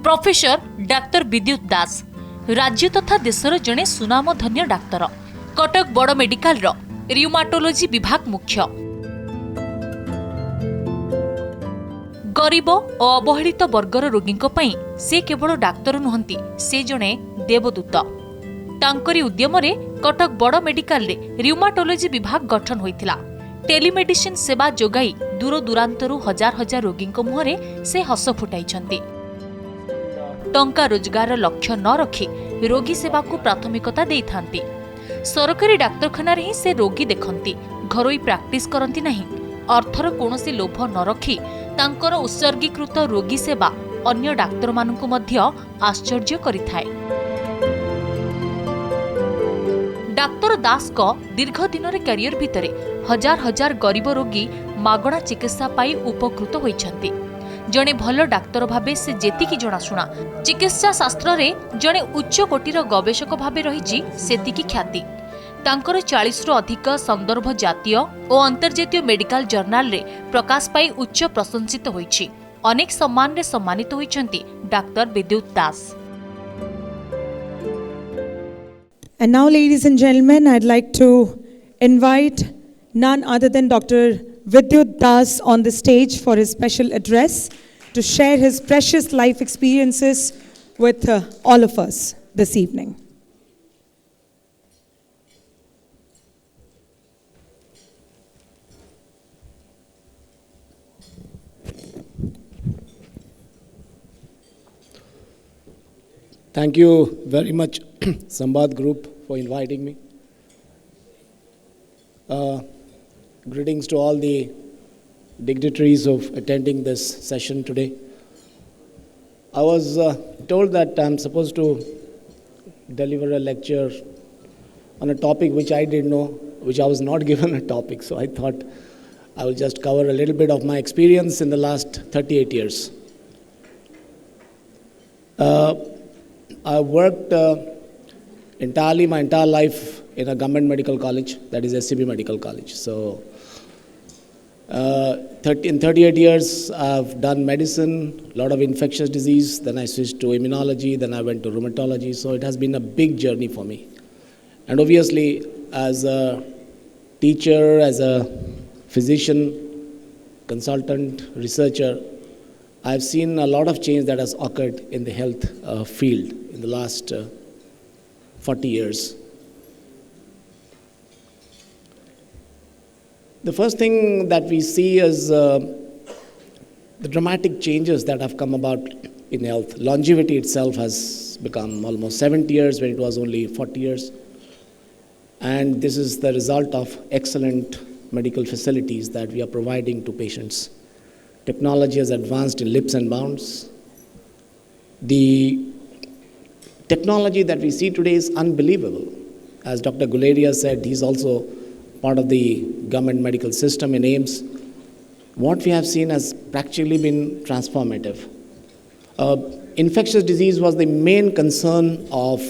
Professor doctor विद्युत दास राज्य तथा देशर जड़े सुनामधन्य डाक्तर। कटक बड़ मेडिकल रिउमाटोलोजी विभाग मुख्य। गरीब और अवहेलित वर्गर रोगी से केवल डाक्तर नुहंती, से जड़े देवदूत। तांकरी उद्यम रे कटक बड़ मेडिकल रिउमाटोलोजी विभाग गठन होइथिला। टेलीमेडिसिन सेवा जोगाई दूर दूरांतरु हजार हजार रोगी मुहरे से हस फुटाइछंती। टंका रोजगार लक्ष्य न रखी रोगी सेवा को प्राथमिकता देई थांती। सरकारी डाक्तरखाना रे ही से रोगी देखंती, घरोई प्रैक्टिस करंती नहीं। अर्थर कोनोसी लोभ न रखी तांकर उत्सर्गीकृत रोगी सेवा अन्य डाक्तर मानकु मध्य आश्चर्य करिथाय। डाक्तर दास को दीर्घ दिन कैरियर भितरे हजार हजार गरीब रोगी मागणा चिकित्सा पाई उपकृत होइछंती। जणे भल डाक्तर भाबे से जेतिकी जणाशुना, चिकित्सा शास्त्र रे जणे उच्च कोटीर गवेषक भाबे रहिछि सेतिकी ख्याति। तांकर 40 रु अधिक संदर्भ जातीय और अंतर्जातीय मेडिकल जर्नाल रे प्रकाश पाई उच्च प्रशंसित होइछि। अनेक सम्मान रे सम्मानित होइछंती doctor Bidyut Das. And now, ladies and gentlemen, I'd like to invite none other than Dr. Bidyut Das on the stage for his special address to share his precious life experiences with all of us this evening. Thank you very much, Sambad Group, for inviting me. Greetings to all the dignitaries of attending this session today. I was told that I'm supposed to deliver a lecture on a topic which I didn't know, which I was not given a topic, so I thought I will just cover a little bit of my experience in the last 38 years. I worked entirely my entire life in a government medical college, that is SCB Medical College. So, in 38 years, I've done medicine, a lot of infectious disease, then I switched to immunology, then I went to rheumatology. So it has been a big journey for me. And obviously, as a teacher, as a physician, consultant, researcher, I've seen a lot of change that has occurred in the health field in the last 40 years. The first thing that we see is the dramatic changes that have come about in health. Longevity itself has become almost 70 years when it was only 40 years. And this is the result of excellent medical facilities that we are providing to patients. Technology has advanced in leaps and bounds. The technology that we see today is unbelievable. As Dr. Guleria said, he's also part of the government medical system in AIMS. What we have seen has practically been transformative. Infectious disease was the main concern of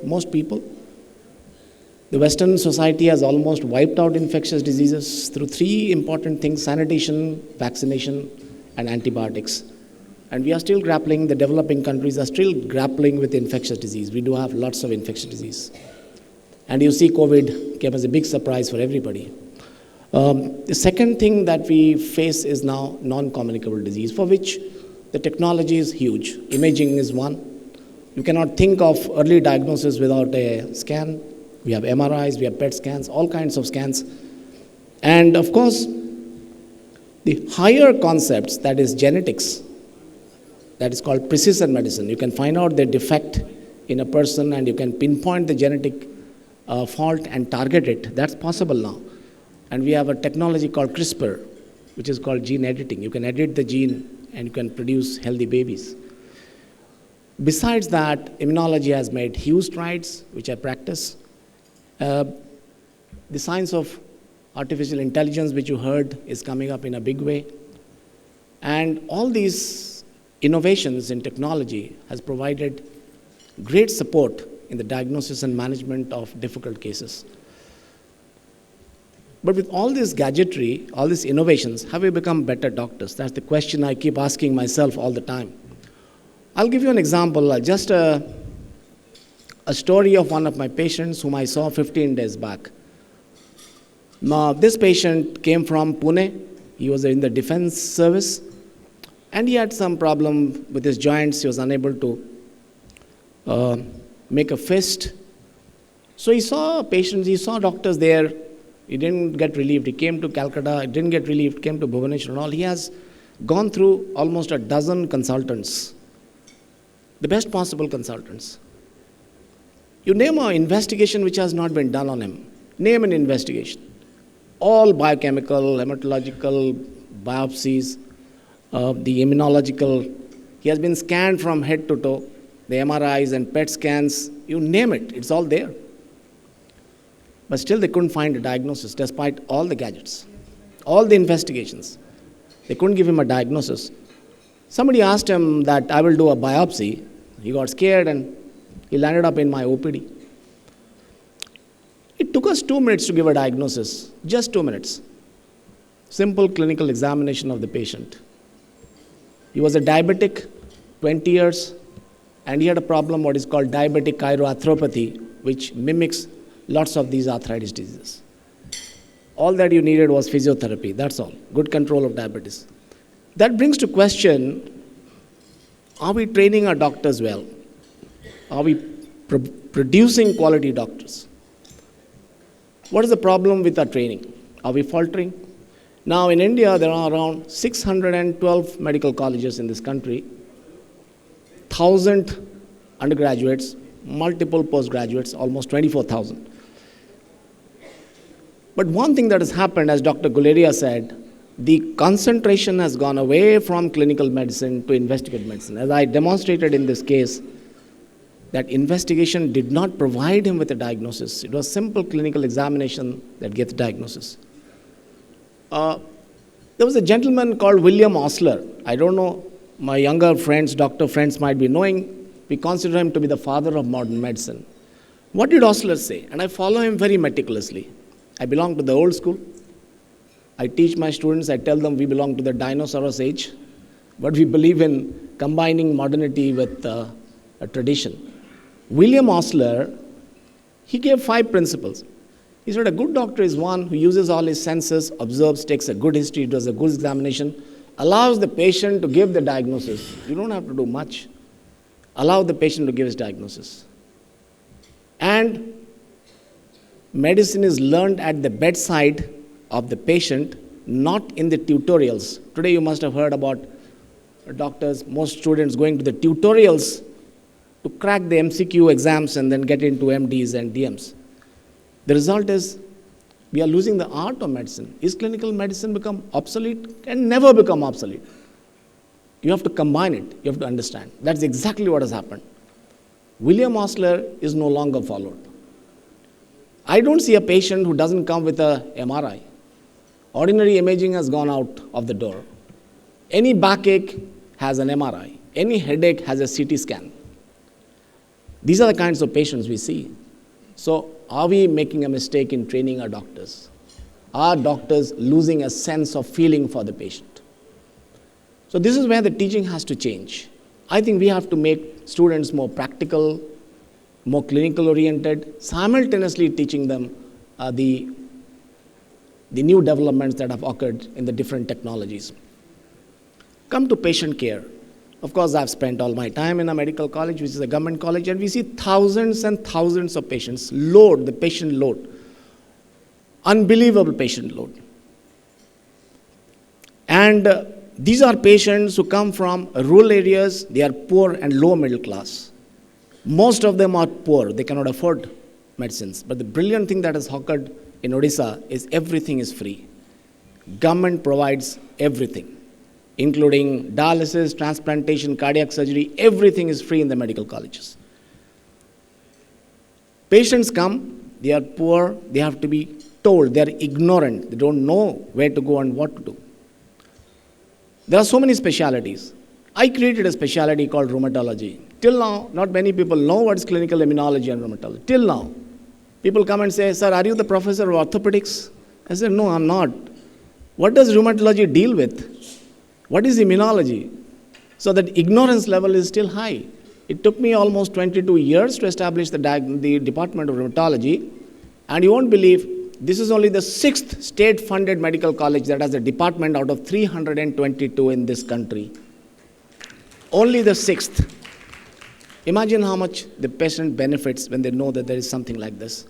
most people. The Western society has almost wiped out infectious diseases through three important things: sanitation, vaccination, and antibiotics. And we are still grappling, the developing countries are still grappling with infectious disease. We do have lots of infectious disease. And you see COVID came as a big surprise for everybody. The second thing that we face is now non-communicable disease, for which the technology is huge. Imaging is one. You cannot think of early diagnosis without a scan. We have MRIs, we have PET scans, all kinds of scans. And of course, the higher concepts, that is genetics, that is called precision medicine. You can find out the defect in a person and you can pinpoint the genetic fault and target it. That's possible now. And we have a technology called CRISPR, which is called gene editing. You can edit the gene and you can produce healthy babies. Besides that, immunology has made huge strides, which I practice. The science of artificial intelligence, which you heard, is coming up in a big way. And all these innovations in technology has provided great support in the diagnosis and management of difficult cases. But with all this gadgetry, all these innovations, have we become better doctors? That's the question I keep asking myself all the time. I'll give you an example, just a story of one of my patients whom I saw 15 days back. Now, this patient came from Pune. He was in the defense service, and he had some problem with his joints. He was unable to make a fist. So he saw patients, he saw doctors there. He didn't get relieved. He came to Calcutta, he didn't get relieved, came to Bhubaneswar and all. He has gone through almost a dozen consultants, the best possible consultants. You name an investigation which has not been done on him. Name an investigation. All biochemical, hematological, biopsies, the immunological. He has been scanned from head to toe, the MRIs and PET scans, you name it, it's all there. But still they couldn't find a diagnosis despite all the gadgets, all the investigations. They couldn't give him a diagnosis. Somebody asked him that I will do a biopsy. He got scared and he landed up in my OPD. It took us 2 minutes to give a diagnosis, just 2 minutes. Simple clinical examination of the patient. He was a diabetic, 20 years, and he had a problem, what is called diabetic chiroarthropathy, which mimics lots of these arthritis diseases. All that you needed was physiotherapy, that's all. Good control of diabetes. That brings to question, are we training our doctors well? Are we producing quality doctors? What is the problem with our training? Are we faltering? Now in India, there are around 612 medical colleges in this country, 1,000 undergraduates, multiple postgraduates, almost 24,000. But one thing that has happened, as Dr. Guleria said, the concentration has gone away from clinical medicine to investigative medicine. As I demonstrated in this case, that investigation did not provide him with a diagnosis. It was simple clinical examination that gets diagnosis. There was a gentleman called William Osler. I don't know, my younger friends, doctor friends might be knowing. We consider him to be the father of modern medicine. What did Osler say? And I follow him very meticulously. I belong to the old school. I teach my students, I tell them we belong to the dinosaurs age, but we believe in combining modernity with a tradition. William Osler, he gave 5 principles. He said a good doctor is one who uses all his senses, observes, takes a good history, does a good examination, allows the patient to give the diagnosis. You don't have to do much. Allow the patient to give his diagnosis. And medicine is learned at the bedside of the patient, not in the tutorials. Today you must have heard about doctors, most students going to the tutorials to crack the MCQ exams and then get into MDs and DMs. The result is we are losing the art of medicine. Is clinical medicine become obsolete? Can never become obsolete. You have to combine it. You have to understand. That's exactly what has happened. William Osler is no longer followed. I don't see a patient who doesn't come with a MRI. Ordinary imaging has gone out of the door. Any backache has an MRI. Any headache has a CT scan. These are the kinds of patients we see. So are we making a mistake in training our doctors? Are doctors losing a sense of feeling for the patient? So this is where the teaching has to change. I think we have to make students more practical, more clinical oriented, simultaneously teaching them the new developments that have occurred in the different technologies. Come to patient care. Of course, I've spent all my time in a medical college, which is a government college, and we see thousands and thousands of patients. Load, the patient load. Unbelievable patient load. And these are patients who come from rural areas. They are poor and low middle class. Most of them are poor. They cannot afford medicines. But the brilliant thing that has occurred in Odisha is everything is free. Government provides everything, including dialysis, transplantation, cardiac surgery. Everything is free in the medical colleges. Patients come, they are poor, they have to be told, they are ignorant, they don't know where to go and what to do. There are so many specialities. I created a specialty called rheumatology. Till now, not many people know what is clinical immunology and rheumatology. Till now, people come and say, sir, are you the professor of orthopedics? I said, no, I'm not. What does rheumatology deal with? What is immunology? So that ignorance level is still high. It took me almost 22 years to establish the Department of Rheumatology, and you won't believe, this is only the 6th state-funded medical college that has a department out of 322 in this country. Only the 6th. Imagine how much the patient benefits when they know that there is something like this.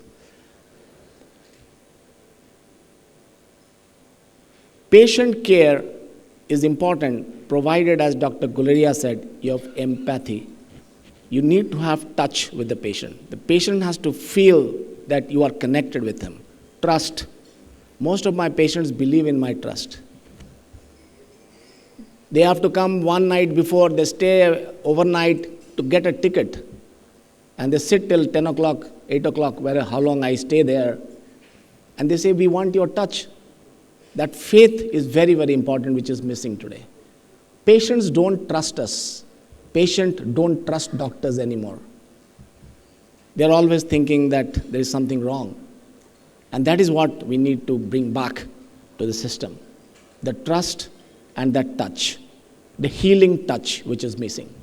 Patient care is important, provided, as Dr. Guleria said, you have empathy. You need to have touch with the patient. The patient has to feel that you are connected with him. Trust. Most of my patients believe in my trust. They have to come one night before, they stay overnight to get a ticket. And they sit till 10 o'clock, 8 o'clock, how long I stay there. And they say, we want your touch. That faith is very, very important, which is missing today. Patients don't trust us. Patients don't trust doctors anymore. They're always thinking that there is something wrong. And that is what we need to bring back to the system. The trust and that touch. The healing touch, which is missing.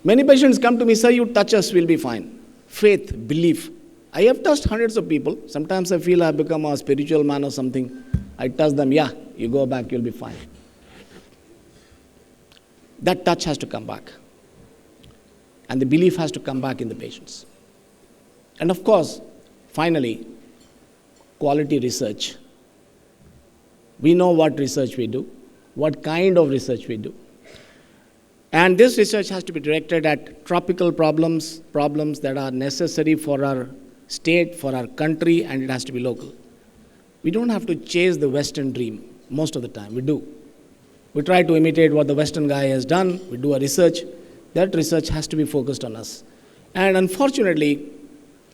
Many patients come to me, sir, you touch us, we'll be fine. Faith, belief. I have touched hundreds of people. Sometimes I feel I've become a spiritual man or something. I touch them, yeah, you go back, you'll be fine. That touch has to come back. And the belief has to come back in the patients. And of course, finally, quality research. We know what research we do, what kind of research we do. And this research has to be directed at tropical problems that are necessary for our state, for our country, and it has to be local. We don't have to chase the Western dream most of the time. We do. We try to imitate what the Western guy has done. We do a research. That research has to be focused on us. And unfortunately,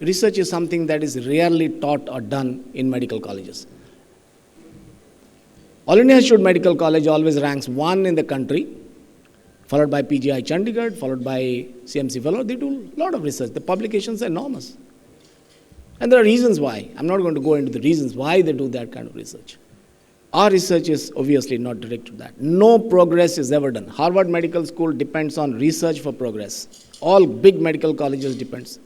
research is something that is rarely taught or done in medical colleges. All India Institute Medical College always ranks 1 in the country, followed by PGI Chandigarh, followed by CMC Fellow. They do a lot of research. The publications are enormous. And there are reasons why. I'm not going to go into the reasons why they do that kind of research. Our research is obviously not directed to that. No progress is ever done. Harvard Medical School depends on research for progress. All big medical colleges depends.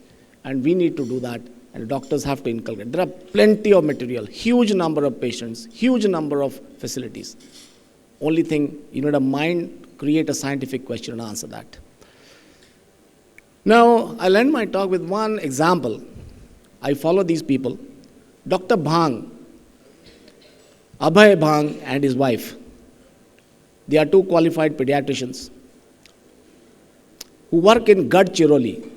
And we need to do that. And doctors have to inculcate. There are plenty of material, huge number of patients, huge number of facilities. Only thing, you need a mind, create a scientific question and answer that. Now, I'll end my talk with one example. I follow these people. Dr. Bhang, Abhay Bhang and his wife. They are 2 qualified pediatricians who work in Gadchiroli,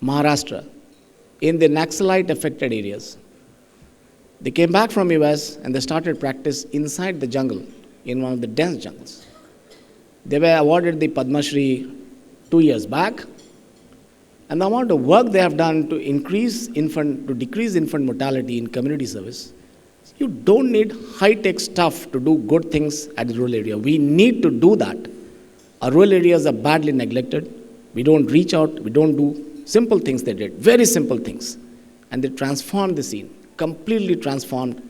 Maharashtra, in the Naxalite affected areas. They came back from US and they started practice inside the jungle, in one of the dense jungles. They were awarded the Padma Shri 2 years back. And the amount of work they have done to decrease infant mortality in community service, you don't need high-tech stuff to do good things at the rural area. We need to do that. Our rural areas are badly neglected. We don't reach out. We don't do simple things they did, very simple things. And they transformed the scene, completely transformed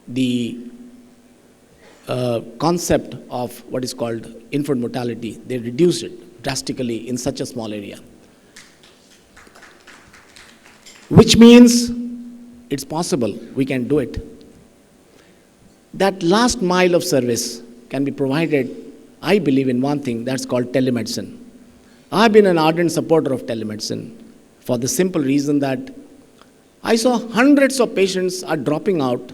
the concept of what is called infant mortality. They reduced it drastically in such a small area. Which means it's possible, we can do it. That last mile of service can be provided, I believe, in one thing that's called telemedicine. I've been an ardent supporter of telemedicine for the simple reason that I saw hundreds of patients are dropping out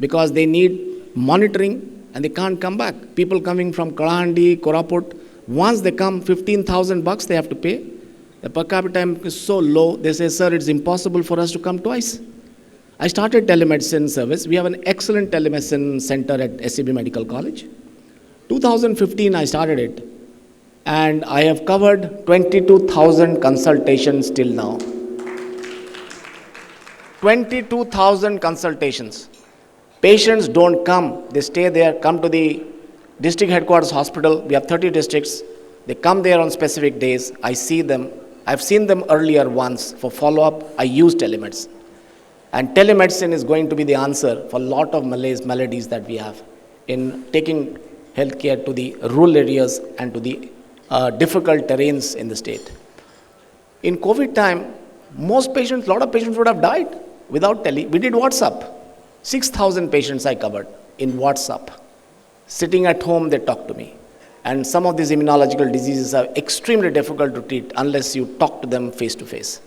because they need monitoring and they can't come back. People coming from Kalahandi, Koraput, once they come, $15,000 they have to pay. The per capita income is so low, they say, sir, it's impossible for us to come twice. I started telemedicine service. We have an excellent telemedicine center at SCB Medical College. 2015, I started it. And I have covered 22,000 consultations till now. 22,000 consultations. Patients don't come. They stay there, come to the district headquarters hospital. We have 30 districts. They come there on specific days. I see them. I've seen them earlier once. For follow-up, I use telemedicine. And telemedicine is going to be the answer for a lot of maladies that we have in taking healthcare to the rural areas and to the difficult terrains in the state. In COVID time, a lot of patients would have died without tele. We did WhatsApp. 6,000 patients I covered in WhatsApp. Sitting at home, they talk to me. And some of these immunological diseases are extremely difficult to treat unless you talk to them face to face.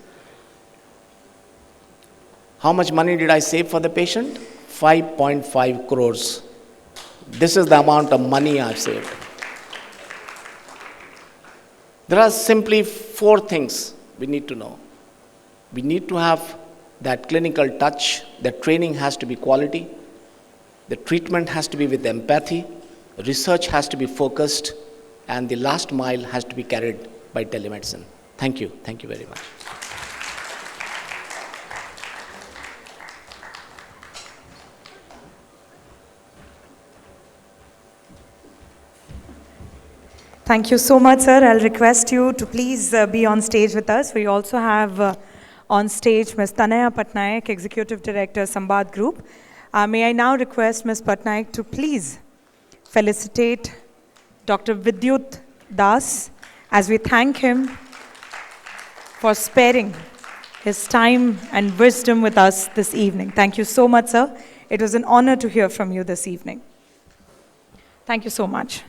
How much money did I save for the patient? 5.5 crores. This is the amount of money I've saved. There are simply 4 things we need to know. We need to have that clinical touch. The training has to be quality. The treatment has to be with empathy. Research has to be focused. And the last mile has to be carried by telemedicine. Thank you. Thank you very much. Thank you so much, sir. I'll request you to please be on stage with us. We also have on stage Ms. Tanaya Patnaik, Executive Director, Sambad Group. May I now request Ms. Patnaik to please felicitate Dr. Bidyut Das as we thank him for sparing his time and wisdom with us this evening. Thank you so much, sir. It was an honor to hear from you this evening. Thank you so much.